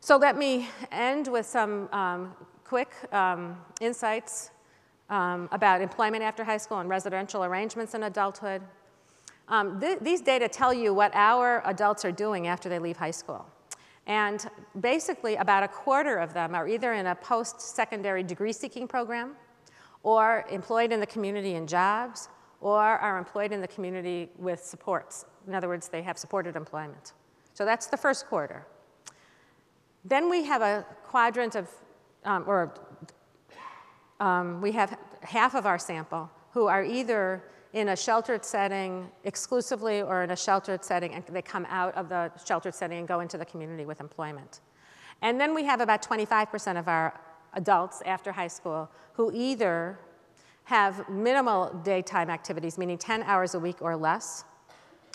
So let me end with some quick insights about employment after high school and residential arrangements in adulthood. These data tell you what our adults are doing after they leave high school. And basically, about a quarter of them are either in a post-secondary degree-seeking program, or employed in the community in jobs, or are employed in the community with supports. In other words, they have supported employment. So that's the first quarter. Then we have a quadrant of, we have half of our sample who are either in a sheltered setting exclusively or in a sheltered setting, and they come out of the sheltered setting and go into the community with employment. And then we have about 25% of our adults after high school who either have minimal daytime activities, meaning 10 hours a week or less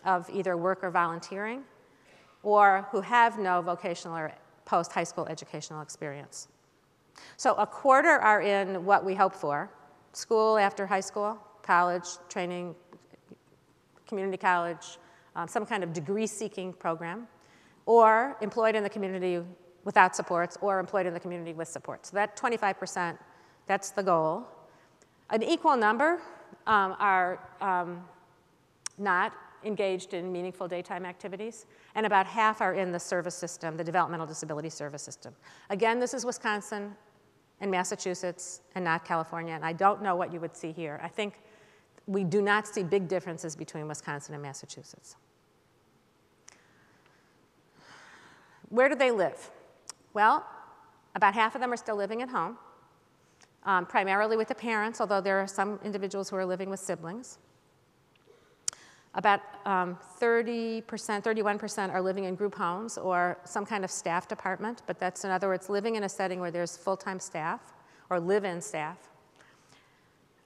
of either work or volunteering, or who have no vocational or post-high school educational experience. So a quarter are in what we hope for: school after high school, college, training, community college, some kind of degree-seeking program, or employed in the community without supports, or employed in the community with supports. So that 25%, that's the goal. An equal number are not engaged in meaningful daytime activities, and about half are in the service system, the developmental disability service system. Again, this is Wisconsin and Massachusetts and not California, and I don't know what you would see here. I think we do not see big differences between Wisconsin and Massachusetts. Where do they live? Well, about half of them are still living at home, primarily with the parents, although there are some individuals who are living with siblings. About 30%, 31% are living in group homes or some kind of staffed apartment, but that's, in other words, living in a setting where there's full-time staff or live-in staff.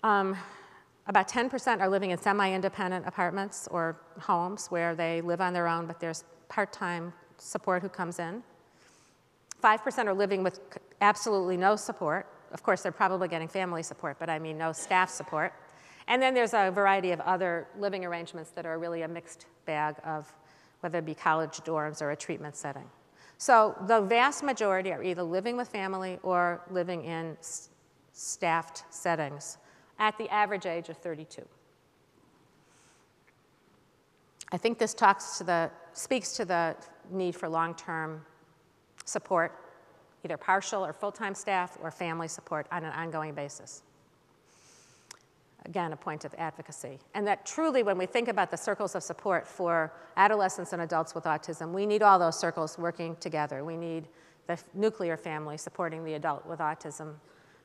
About 10% are living in semi-independent apartments or homes where they live on their own, but there's part-time support who comes in. 5% are living with absolutely no support. Of course, they're probably getting family support, but I mean no staff support. And then there's a variety of other living arrangements that are really a mixed bag of whether it be college dorms or a treatment setting. So the vast majority are either living with family or living in staffed settings at the average age of 32. I think this speaks to the need for long-term support, either partial or full-time staff or family support on an ongoing basis. Again, a point of advocacy. And that truly, when we think about the circles of support for adolescents and adults with autism, we need all those circles working together. We need the nuclear family supporting the adult with autism,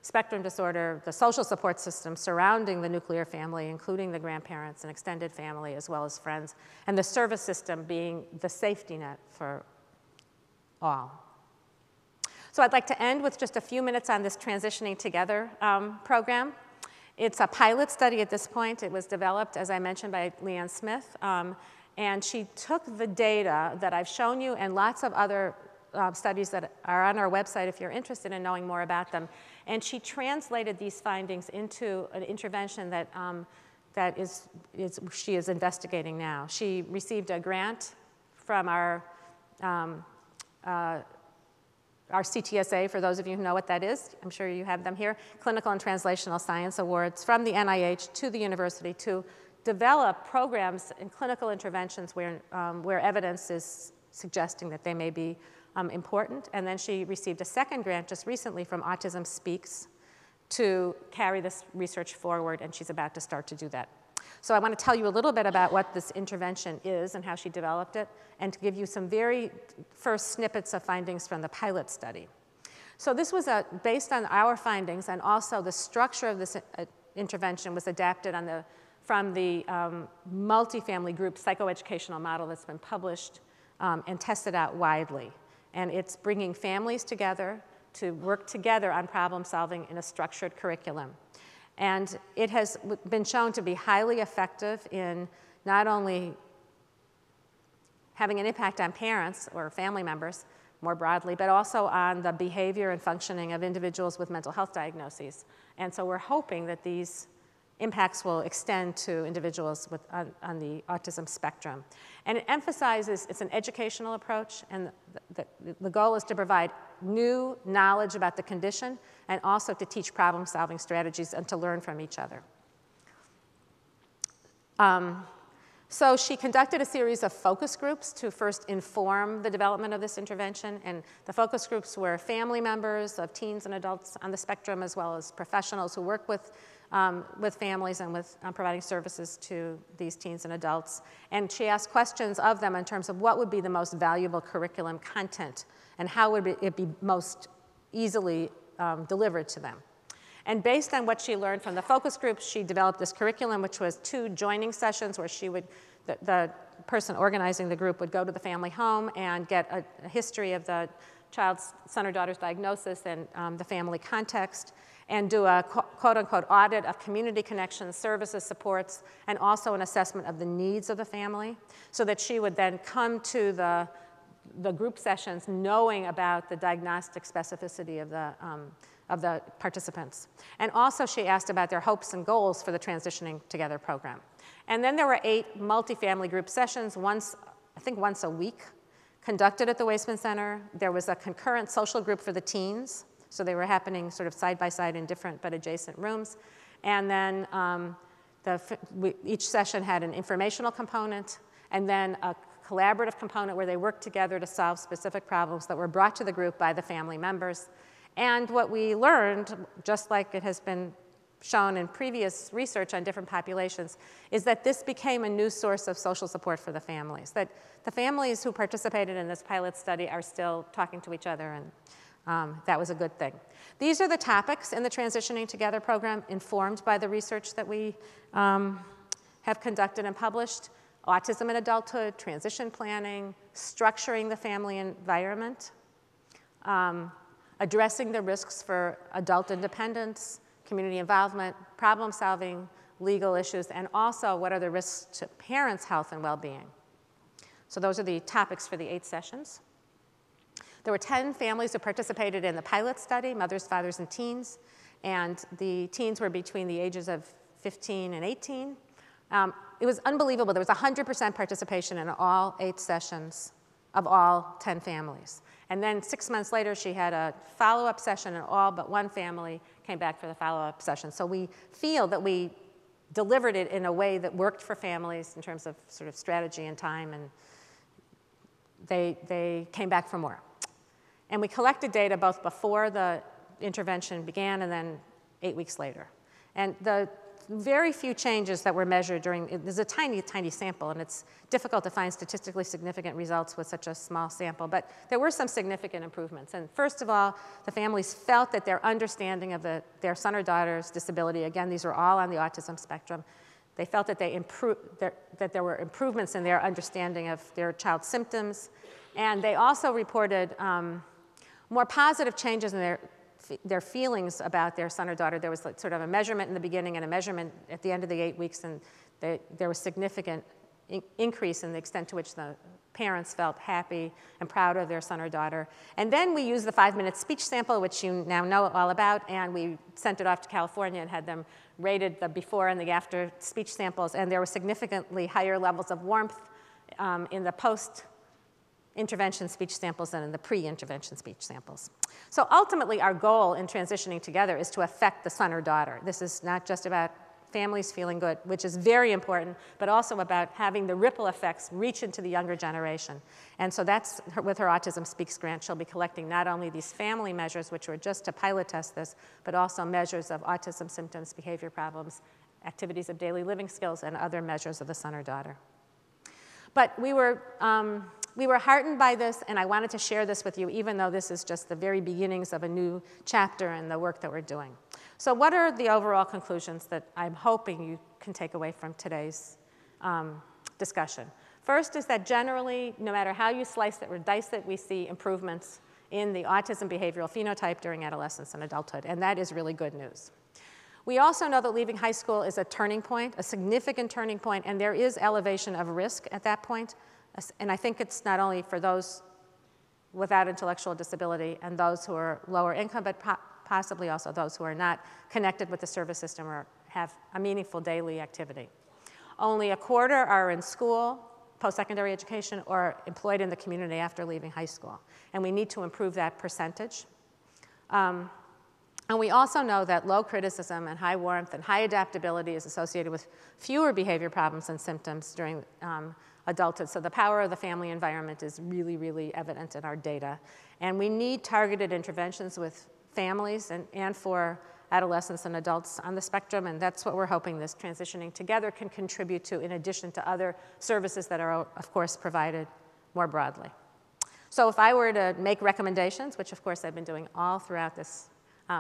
spectrum disorder, the social support system surrounding the nuclear family, including the grandparents and extended family, as well as friends, and the service system being the safety net for all. So I'd like to end with just a few minutes on this Transitioning Together program. It's a pilot study at this point. It was developed, as I mentioned, by Leanne Smith, and she took the data that I've shown you and lots of other studies that are on our website if you're interested in knowing more about them, and she translated these findings into an intervention that, she is investigating now. She received a grant from our CTSA, for those of you who know what that is. I'm sure you have them here. Clinical and Translational Science Awards from the NIH to the university to develop programs and clinical interventions where evidence is suggesting that they may be important. And then she received a second grant just recently from Autism Speaks to carry this research forward, and she's about to start to do that. So I want to tell you a little bit about what this intervention is and how she developed it, and to give you some very first snippets of findings from the pilot study. So this was based on our findings, and also the structure of this intervention was adapted from the multifamily group psychoeducational model that's been published and tested out widely. And it's bringing families together to work together on problem solving in a structured curriculum. And it has been shown to be highly effective in not only having an impact on parents or family members more broadly, but also on the behavior and functioning of individuals with mental health diagnoses. And so we're hoping that these impacts will extend to individuals on the autism spectrum. And it emphasizes it's an educational approach, and the goal is to provide new knowledge about the condition and also to teach problem-solving strategies and to learn from each other. So she conducted a series of focus groups to first inform the development of this intervention, and the focus groups were family members of teens and adults on the spectrum, as well as professionals who work with families and with providing services to these teens and adults. And she asked questions of them in terms of what would be the most valuable curriculum content and how would it be most easily delivered to them. And based on what she learned from the focus groups, she developed this curriculum, which was 2 joining sessions where she would, the person organizing the group would go to the family home and get a history of the child's son or daughter's diagnosis and the family context, and do a quote-unquote audit of community connections, services, supports, and also an assessment of the needs of the family, so that she would then come to the group sessions knowing about the diagnostic specificity of the participants. And also she asked about their hopes and goals for the Transitioning Together program. And then there were 8 multifamily group sessions, I think once a week, conducted at the Waisman Center. There was a concurrent social group for the teens, so they were happening sort of side by side in different but adjacent rooms. And then each session had an informational component and then a collaborative component where they worked together to solve specific problems that were brought to the group by the family members. And what we learned, just like it has been shown in previous research on different populations, is that this became a new source of social support for the families, that the families who participated in this pilot study are still talking to each other, and that was a good thing. These are the topics in the Transitioning Together program informed by the research that we have conducted and published: autism in adulthood, transition planning, structuring the family environment, addressing the risks for adult independence, community involvement, problem solving, legal issues, and also what are the risks to parents' health and well-being. So those are the topics for the 8 sessions. There were 10 families who participated in the pilot study, mothers, fathers, and teens, and the teens were between the ages of 15 and 18. It was unbelievable. There was 100% participation in all 8 sessions of all 10 families. And then 6 months later, she had a follow-up session, and all but 1 family came back for the follow-up session. So we feel that we delivered it in a way that worked for families in terms of sort of strategy and time, and they came back for more. And we collected data both before the intervention began and then 8 weeks later. And the very few changes that were measured there's a tiny, tiny sample, and it's difficult to find statistically significant results with such a small sample, but there were some significant improvements. And first of all, the families felt that their understanding of their son or daughter's disability, again, these are all on the autism spectrum, they felt that that there were improvements in their understanding of their child's symptoms, and they also reported more positive changes in their feelings about their son or daughter. There was sort of a measurement in the beginning and a measurement at the end of the 8 weeks, and there was significant increase in the extent to which the parents felt happy and proud of their son or daughter. And then we used the 5-minute speech sample, which you now know all about, and we sent it off to California and had them rated the before and the after speech samples, and there were significantly higher levels of warmth in the post-intervention speech samples than in the pre-intervention speech samples. So ultimately, our goal in Transitioning Together is to affect the son or daughter. This is not just about families feeling good, which is very important, but also about having the ripple effects reach into the younger generation. And so that's with her Autism Speaks grant. She'll be collecting not only these family measures, which were just to pilot test this, but also measures of autism symptoms, behavior problems, activities of daily living skills, and other measures of the son or daughter. But we were heartened by this, and I wanted to share this with you, even though this is just the very beginnings of a new chapter in the work that we're doing. So what are the overall conclusions that I'm hoping you can take away from today's discussion? First is that generally, no matter how you slice it or dice it, we see improvements in the autism behavioral phenotype during adolescence and adulthood, and that is really good news. We also know that leaving high school is a turning point, a significant turning point, and there is elevation of risk at that point. And I think it's not only for those without intellectual disability and those who are lower income, but possibly also those who are not connected with the service system or have a meaningful daily activity. Only a quarter are in school, post-secondary education, or employed in the community after leaving high school. And we need to improve that percentage. And we also know that low criticism and high warmth and high adaptability is associated with fewer behavior problems and symptoms during adulthood. So the power of the family environment is really, really evident in our data. And we need targeted interventions with families and for adolescents and adults on the spectrum, and that's what we're hoping this transitioning together can contribute to, in addition to other services that are, of course, provided more broadly. So if I were to make recommendations, which of course I've been doing all throughout this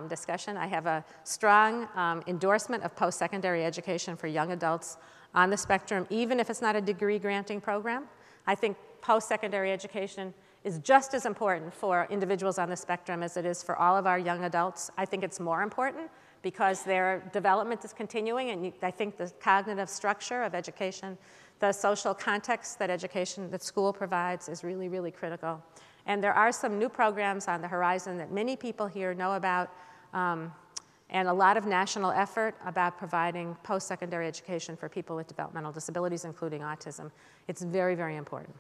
discussion, I have a strong endorsement of post-secondary education for young adults on the spectrum, even if it's not a degree-granting program. I think post-secondary education is just as important for individuals on the spectrum as it is for all of our young adults. I think it's more important because their development is continuing, and I think the cognitive structure of education, the social context that school provides is really, really critical. And there are some new programs on the horizon that many people here know about, and a lot of national effort about providing post-secondary education for people with developmental disabilities, including autism. It's very, very important.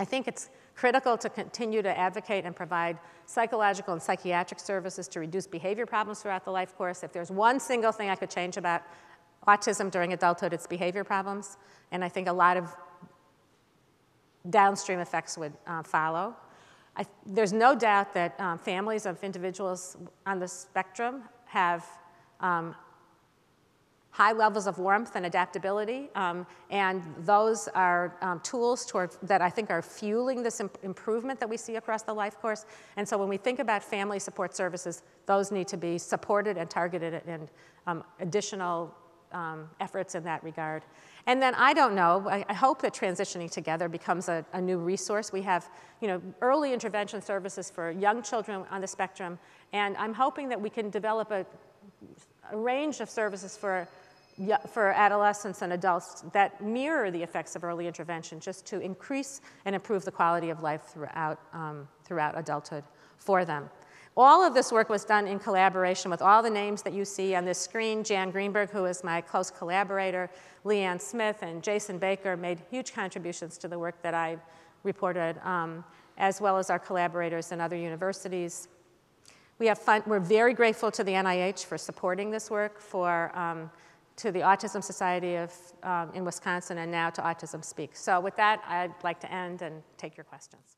I think it's critical to continue to advocate and provide psychological and psychiatric services to reduce behavior problems throughout the life course. If there's one single thing I could change about autism during adulthood, it's behavior problems. And I think a lot of downstream effects would follow. There's no doubt that families of individuals on the spectrum have high levels of warmth and adaptability, and those are tools that I think are fueling this improvement that we see across the life course. And so when we think about family support services, those need to be supported and targeted, and additional efforts in that regard. And then I don't know, I hope that Transitioning Together becomes a new resource. We have early intervention services for young children on the spectrum, and I'm hoping that we can develop a range of services for adolescents and adults that mirror the effects of early intervention, just to increase and improve the quality of life throughout adulthood for them. All of this work was done in collaboration with all the names that you see on this screen. Jan Greenberg, who is my close collaborator, Leanne Smith, and Jason Baker made huge contributions to the work that I reported, as well as our collaborators in other universities. We're very grateful to the NIH for supporting this work, to the Autism Society in Wisconsin, and now to Autism Speaks. So with that, I'd like to end and take your questions.